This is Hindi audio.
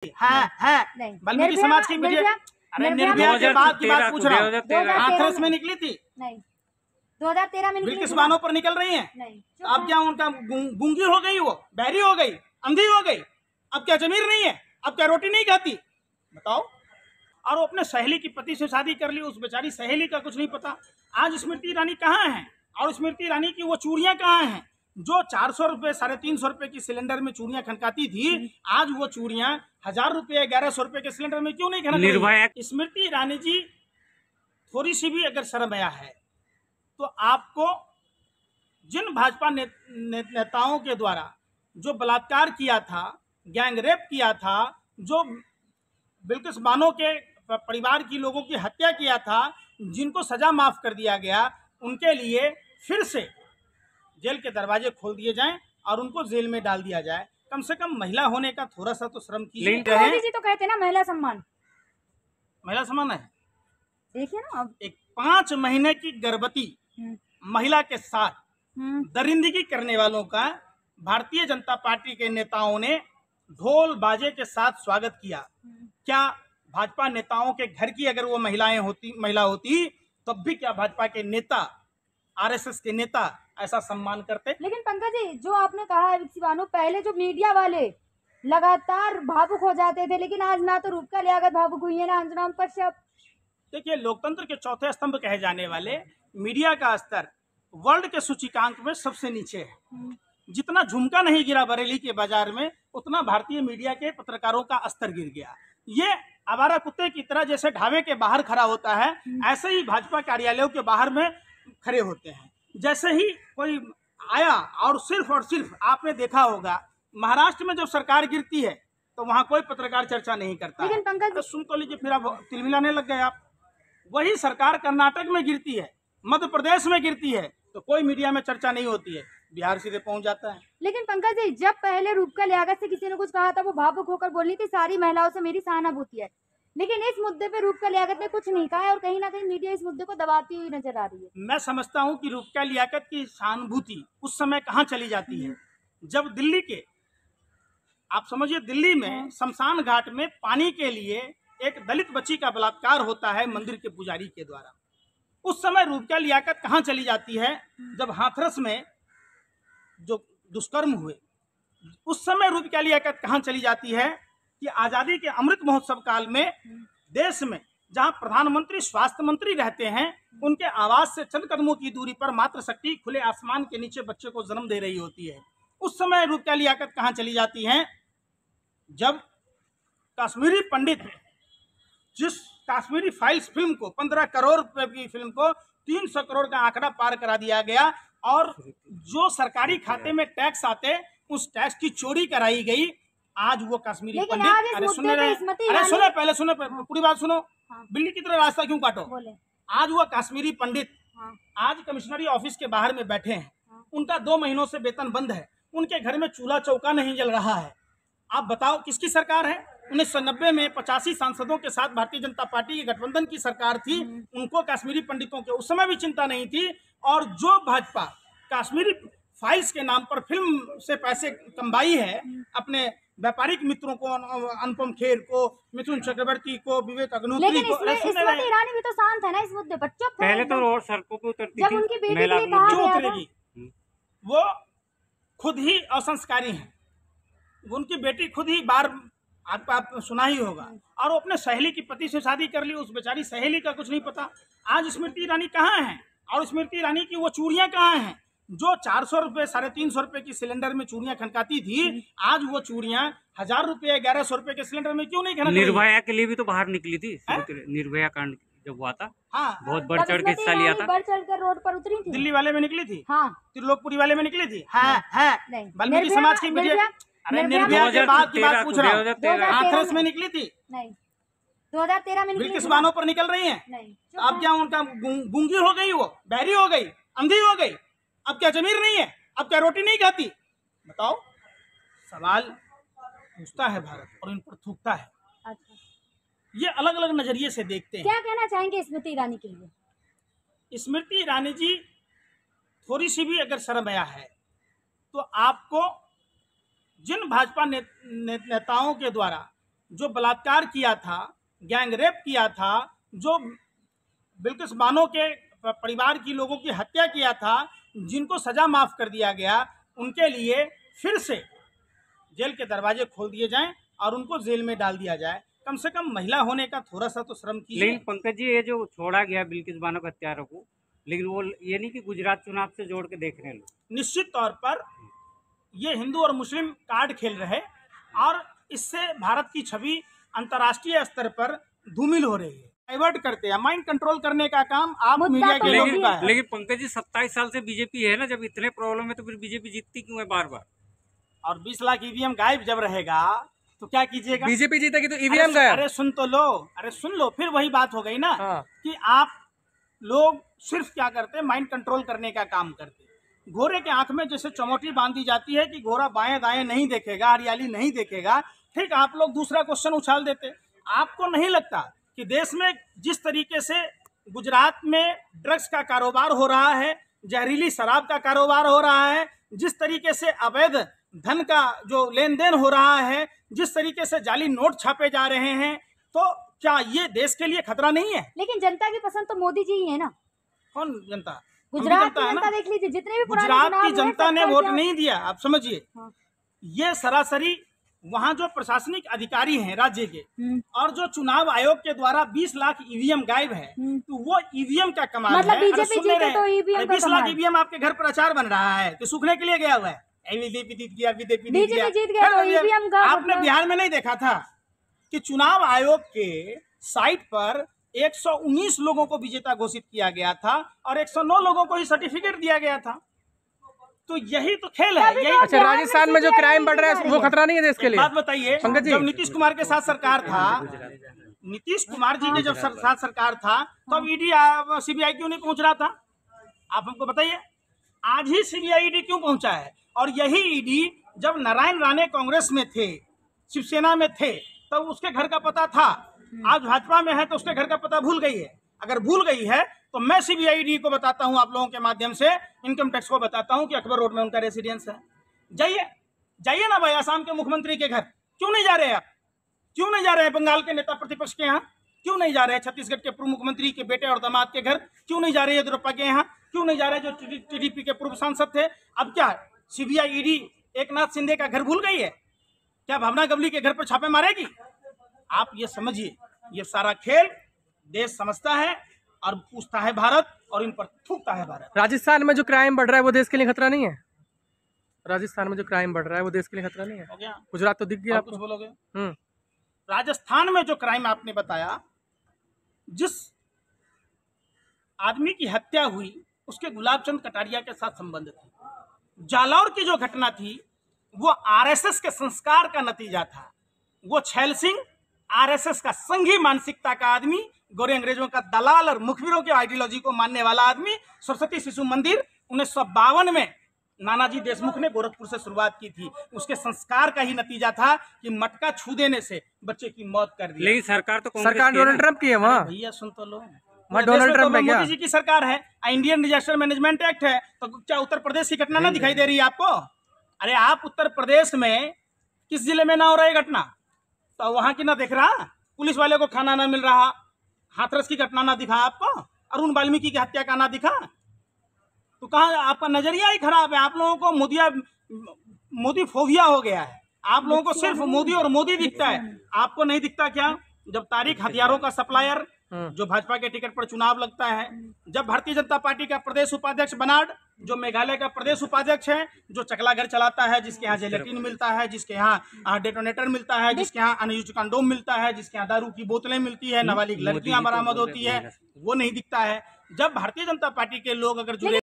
है वाल्मीकि समाज की अरे निर्भया के बाद की बात पूछ रहा हूँ। हाथरस में निकली थी नहीं, 2013 में बिल्किस बानो पर निकल रही हैं। नहीं, अब क्या उनका गूंगी हो गई, वो बहरी हो गई, अंधी हो गई, अब क्या जमीर नहीं है, अब क्या रोटी नहीं खाती, बताओ। और वो अपने सहेली की पति से शादी कर ली, उस बेचारी सहेली का कुछ नहीं पता। आज स्मृति ईरानी कहाँ है, और स्मृति ईरानी की वो चूड़ियां कहाँ हैं जो 400 रुपए 350 रुपए की सिलेंडर में चूड़ियां खनकाती थी। आज वो चूड़ियां 1000 रुपए 1100 रुपए के सिलेंडर में क्यों नहीं खनक रही? स्मृति ईरानी जी थोड़ी सी भी अगर शर्म आया है तो आपको जिन भाजपा नेताओं के द्वारा जो बलात्कार किया था, गैंग रेप किया था, जो बिल्किस बानो के परिवार की लोगों की हत्या किया था, जिनको सजा माफ कर दिया गया, उनके लिए फिर से जेल के दरवाजे खोल दिए जाएं और उनको जेल में डाल दिया जाए। कम से कम महिला होने का थोड़ा सा तो शर्म कीजिए। मोदी जी तो कहते ना महिला सम्मान है। देखिए ना, अब एक 5 महीने की गर्भवती महिला के साथ दरिंदगी करने वालों का भारतीय जनता पार्टी के नेताओं ने ढोल बाजे के साथ स्वागत किया। क्या भाजपा नेताओं के घर की अगर वो महिला होती तब भी क्या भाजपा के नेता, आरएसएस के नेता ऐसा सम्मान करते? लेकिन पंकज जी, जो आपने कहा है बानो, पहले जो मीडिया वाले लगातार भावुक हो जाते थे, लेकिन आज ना तो रूपका लियाकत भावुक हुई है, ना अंजुम कश्यप। देखिए, लोकतंत्र के चौथे स्तंभ कहे जाने वाले मीडिया का स्तर वर्ल्ड के सूचकांक में सबसे नीचे है। जितना झुमका नहीं गिरा बरेली के बाजार में, उतना भारतीय मीडिया के पत्रकारों का स्तर गिर गया। ये आवारा कुत्ते की तरह जैसे ढाबे के बाहर खड़ा होता है, ऐसे ही भाजपा कार्यालयों के बाहर में खड़े होते हैं। जैसे ही कोई आया और सिर्फ आपने देखा होगा, महाराष्ट्र में जब सरकार गिरती है तो वहां कोई पत्रकार चर्चा नहीं करता। लेकिन पंकज, तो सुन तो लीजिए, फिर आप तिलमिलाने लग गए आप। वही सरकार कर्नाटक में गिरती है, मध्य प्रदेश में गिरती है, तो कोई मीडिया में चर्चा नहीं होती है, बिहार सीधे पहुंच जाता है। लेकिन पंकज जी, जब पहले रूपका लियाकत से किसी ने कुछ कहा था, वो भावुक होकर बोली थी सारी महिलाओं से मेरी सहानुभूति है, लेकिन इस मुद्दे पे रूपका लियाकत ने कुछ नहीं कहा है और कहीं ना कहीं मीडिया इस मुद्दे को दबाती हुई नजर आ रही है। मैं समझता हूं कि रूपका लियाकत की सहानुभूति उस समय कहां चली जाती है जब दिल्ली के, आप समझिए, दिल्ली में शमशान घाट में पानी के लिए एक दलित बच्ची का बलात्कार होता है मंदिर के पुजारी के द्वारा। उस समय रूपका लियाकत कहां चली जाती है? जब हाथरस में जो दुष्कर्म हुए, उस समय रूपका लियाकत कहां चली जाती है कि आजादी के अमृत महोत्सव काल में देश में जहां प्रधानमंत्री स्वास्थ्य मंत्री रहते हैं, उनके आवास से चंद कदमों की दूरी पर मातृशक्ति खुले आसमान के नीचे बच्चे को जन्म दे रही होती है। उस समय रूपका लियाकत कहां चली जाती है? जब कश्मीरी पंडित जिस कश्मीरी फाइल्स फिल्म को 15 करोड़ रुपए की फिल्म को 300 करोड़ का आंकड़ा पार करा दिया गया, और जो सरकारी खाते में टैक्स आते उस टैक्स की चोरी कराई गई। आज वो कश्मीरी पंडित, अरे सुने पहले पूरी बात सुनो। बिल्ली की तरह रास्ता क्यों काटो? आज वो कश्मीरी पंडित आज कमिश्नरी ऑफिस के बाहर में बैठे हैं, उनका 2 महीनों से वेतन बंद है, उनके घर में चूल्हा चौका नहीं जल रहा है। आप बताओ किसकी सरकार है? 1990 में 85 सांसदों के साथ भारतीय जनता पार्टी की गठबंधन की सरकार थी। उनको कश्मीरी पंडितों के उस समय भी चिंता नहीं थी। और जो भाजपा कश्मीरी फाइल्स के नाम पर फिल्म से पैसे कमाई है, अपने व्यापारिक मित्रों को, अनुपम खेर को, मिथुन चक्रवर्ती को, विवेक अग्निहोत्री को, स्मृति ईरानी भी तो शांत है ना इस मुद्दे पर, चुप है। पहले तो रोड सड़कों पे उतरती जब उनकी बेटी के लिए कहा गया था, वो खुद ही असंस्कारी हैं। उनकी बेटी खुद ही बार आप सुना ही होगा, और वो अपने सहेली की पति से शादी कर ली, उस बेचारी सहेली का कुछ नहीं पता। आज स्मृति ईरानी कहाँ है, और स्मृति ईरानी की वो चूड़ियां कहाँ हैं जो 400 रुपए 350 रुपए की सिलेंडर में चूड़ियां खनकाती थी। आज वो चूड़ियां 1000 रुपए 1100 रुपए के सिलेंडर में क्यों नहीं खनक रही? निर्भया के लिए भी तो बाहर निकली थी, निर्भया कांड जब हुआ था। हाँ, बहुत बढ़ चढ़ के हिस्सा लिया था, बढ़ चढ़ कर रोड पर उतरी थी। दिल्ली वाले में निकली थी, हाँ, त्रिलोकपुरी वाले में निकली थी। वाल्मीकि समाज की अरे निर्भया के बाद की बात पूछ रहा हूँ। हाथरस में निकली थी नहीं, 2013 में बिल्किस बानो पर निकल रही हैं। नहीं, अब क्या उनका गूंगी हो गई, वो बहरी हो गई, अंधी हो गई, अब क्या जमीर नहीं है, अब क्या रोटी नहीं खाती, बताओ। सवाल पूछता है भारत और इन पर थूकता है। अच्छा, ये अलग अलग नजरिए से देखते हैं। क्या कहना चाहेंगे स्मृति ईरानी के लिए? स्मृति ईरानी जी थोड़ी सी भी अगर शर्म आया है तो आपको जिन भाजपा नेताओं के द्वारा जो बलात्कार किया था, गैंग रेप किया था, जो बिल्किस बानो के परिवार की लोगों की हत्या किया था, जिनको सजा माफ कर दिया गया, उनके लिए फिर से जेल के दरवाजे खोल दिए जाएं और उनको जेल में डाल दिया जाए। कम से कम महिला होने का थोड़ा सा तो शर्म कीजिए। लेकिन पंकज जी, ये जो छोड़ा गया बिल्किस बानो के हत्यारों को, लेकिन वो ये नहीं कि गुजरात चुनाव से जोड़ के देख रहे हैं लोग। निश्चित तौर पर ये हिंदू और मुस्लिम कार्ड खेल रहे और इससे भारत की छवि अंतर्राष्ट्रीय स्तर पर धूमिल हो रही है। डाइवर्ट करते हैं, माइंड कंट्रोल करने का काम आप मुद्दा मीडिया तो के लोगों लेकिन का है। लेकिन पंकज जी, 27 साल से बीजेपी है ना, जब इतने प्रॉब्लम है तो फिर बीजेपी जीतती क्यों है बार बार? और 20 लाख ईवीएम गायब जब रहेगा तो क्या कीजिएगा? बीजेपी जीतेगी तो ईवीएम गया। अरे सुन तो लो, अरे सुन लो, फिर वही बात हो गई ना हाँ। कि आप लोग सिर्फ क्या करते, माइंड कंट्रोल करने का काम करते। घोड़े के आंख में जैसे चमोटी बांधी जाती है कि घोड़ा बाएं दाएं नहीं देखेगा, हरियाली नहीं देखेगा, ठीक आप लोग दूसरा क्वेश्चन उछाल देते। आपको नहीं लगता कि देश में जिस तरीके से गुजरात में ड्रग्स का कारोबार हो रहा है, जहरीली शराब का कारोबार हो रहा है, जिस तरीके से अवैध धन का जो लेन देन हो रहा है, जिस तरीके से जाली नोट छापे जा रहे हैं, तो क्या ये देश के लिए खतरा नहीं है? लेकिन जनता की पसंद तो मोदी जी ही है ना। कौन जनता? गुजरात की है ना? जनता देख लीजिए, जितने भी पुराने गुजरात चुनाव की हुए, जनता ने सबका वोट क्या- नहीं दिया, आप समझिए। हाँ। ये सरासरी वहाँ जो प्रशासनिक अधिकारी हैं राज्य के, और जो चुनाव आयोग के द्वारा 20 लाख ईवीएम गायब है, तो वो ईवीएम का कमाल मतलब है। अरे बीजेपी सुन ले जीते रहे तो हैं। ईवीएम अरे का 20 लाख कमाल। ईवीएम आपके घर पर अचार बन रहा है तो सूखने के लिए गया हुआ है। बीजेपी जीत गया, बीजेपी जीत गया। बीजेपी जीत गया तो ईवीएम का आपने मतलब- बिहार में नहीं देखा था कि चुनाव आयोग के साइट पर 119 लोगों को विजेता घोषित किया गया था और 109 लोगों को ही सर्टिफिकेट दिया गया था। तो यही तो खेल है। तभी यही तो अच्छा, राजस्थान में जो क्राइम बढ़ रहा है वो खतरा नहीं है देश के लिए? बात बताइए, पंकज जी। जब नीतीश कुमार के साथ सरकार था, नीतीश कुमार जी के जब साथ सरकार था, तब ईडी सीबीआई क्यों नहीं पहुंच रहा था? आप हमको बताइए। आज ही सीबीआई ईडी क्यों पहुंचा है? और यही ईडी जब नारायण राणे कांग्रेस में थे, शिवसेना में थे, तब उसके घर का पता था। आज भाजपा में है तो उसके घर का पता भूल गई है। अगर भूल गई है तो मैं सीबीआई को बताता हूं, आप लोगों के माध्यम से इनकम टैक्स को बताता हूं कि अकबर रोड में उनका रेसिडेंस है। जाइए जाइए ना भाई, आसाम के मुख्यमंत्री के घर क्यों नहीं जा रहे आप? क्यों नहीं जा रहे हैं बंगाल के नेता प्रतिपक्ष के यहाँ? क्यों नहीं जा रहे हैं छत्तीसगढ़ के पूर्व मुख्यमंत्री के बेटे और दामाद के घर? क्यों नहीं जा रहे येदियुरप्पा के यहाँ? क्यों नहीं जा रहे जो टीडीपी के पूर्व सांसद थे? अब क्या सीबीआई ईडी एकनाथ शिंदे का घर भूल गई है? क्या भावना गवली के घर पर छापे मारेगी? आप ये समझिए, ये सारा खेल देश समझता है और पूछता है भारत, और इन पर थूकता है भारत। राजस्थान में जो क्राइम बढ़ रहा है वो देश के लिए खतरा नहीं है? राजस्थान में जो क्राइम बढ़ रहा है वो देश के लिए खतरा नहीं है? हो गया? गुजरात तो दिख गया और आपको। कुछ बोलोगे? राजस्थान में जो क्राइम आपने बताया, जिस आदमी की हत्या हुई उसके गुलाबचंद कटारिया के साथ संबंध था। जालौर की जो घटना थी वो आरएसएस के संस्कार का नतीजा था। वो छैल सिंह आरएसएस का संघी मानसिकता का आदमी, गोरे अंग्रेजों का दलाल और मुखबिरों की आइडियोलॉजी को मानने वाला आदमी। सरस्वती शिशु मंदिर 1952 में नानाजी देशमुख ने गोरखपुर से शुरुआत की थी। उसके संस्कार का ही नतीजा था कि मटका छू देने से बच्चे की मौत कर दी। लेकिन सरकार तो कांग्रेस सरकार की है ना। डोनाल्ड ट्रंप की है वहाँ। भैया सुन तो लो, वहाँ डोनाल्ड ट्रंप है क्या? मोदी जी की सरकार है, इंडियन डिजास्टर मैनेजमेंट एक्ट है, तो क्या उत्तर प्रदेश की घटना ना दिखाई दे रही है आपको? अरे आप उत्तर प्रदेश में किस जिले में ना हो रहा है घटना, तो वहां की ना देख रहा? पुलिस वाले को खाना ना मिल रहा, हाथरस की घटना ना दिखा आपको, अरुण वाल्मीकि की हत्या का ना दिखा, तो कहाँ आपका नजरिया ही खराब है। आप लोगों को मोदी फोबिया हो गया है। आप लोगों को सिर्फ मोदी और मोदी दिखता है, आपको नहीं दिखता क्या? जब तारिक हथियारों का सप्लायर जो भाजपा के टिकट पर चुनाव लगता है, जब भारतीय जनता पार्टी का प्रदेश उपाध्यक्ष बनार्ड, जो मेघालय का प्रदेश उपाध्यक्ष है, जो चकला घर चलाता है, जिसके यहाँ जेलेटिन मिलता है, जिसके यहाँ डेटोनेटर मिलता है, जिसके यहाँ अनयूज्ड कंडोम मिलता है, जिसके यहाँ दारू की बोतलें मिलती है, नाबालिग लड़कियां बरामद होती है, वो नहीं दिखता है। जब भारतीय जनता पार्टी के लोग अगर जुड़े